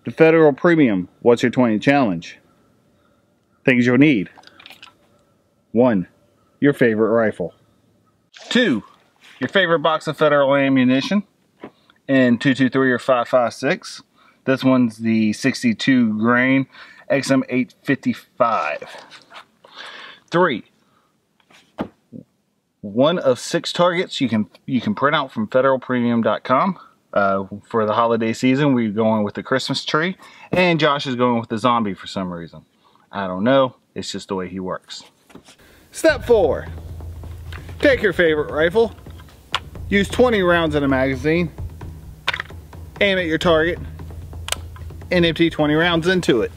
The Federal Premium What's Your 20 Challenge. Things you'll need. 1. Your favorite rifle. 2. Your favorite box of Federal ammunition in 223 or 5.56. This one's the 62 grain XM855. 3. One of 6 targets you can print out from federalpremium.com. For the holiday season, we're going with the Christmas tree, and Josh is going with the zombie for some reason. I don't know, it's just the way he works. Step 4. Take your favorite rifle, use 20 rounds in a magazine, aim at your target, and empty 20 rounds into it.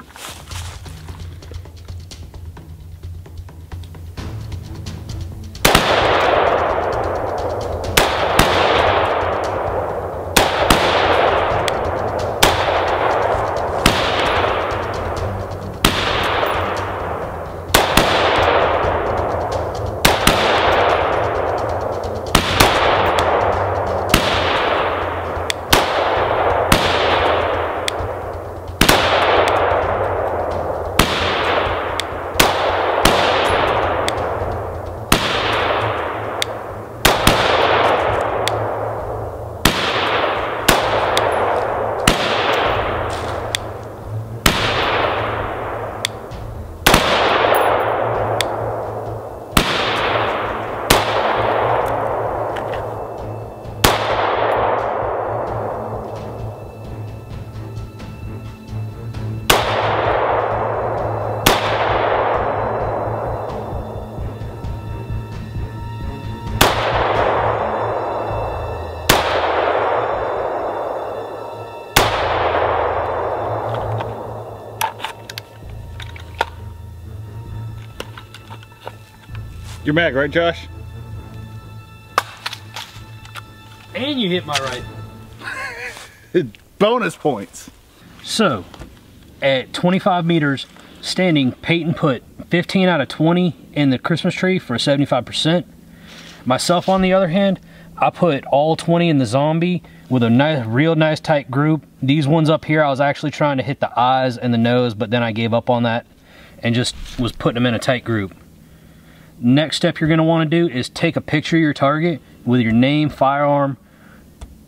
You're back, right, Josh? And you hit my right. Bonus points. So, at 25 meters, standing, Peyton put 15 out of 20 in the Christmas tree for 75%. Myself, on the other hand, I put all 20 in the zombie with a nice, real nice tight group. These ones up here, I was actually trying to hit the eyes and the nose, but then I gave up on that and just was putting them in a tight group. Next step you're going to want to do is take a picture of your target with your name, firearm,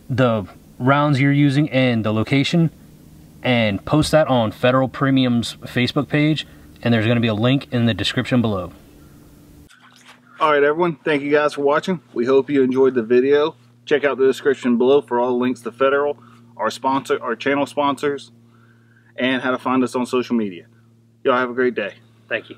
the rounds you're using, and the location, and post that on Federal Premium's Facebook page, and there's going to be a link in the description below. Alright everyone, thank you guys for watching. We hope you enjoyed the video. Check out the description below for all the links to Federal, our sponsor, our channel sponsors, and how to find us on social media. Y'all have a great day. Thank you.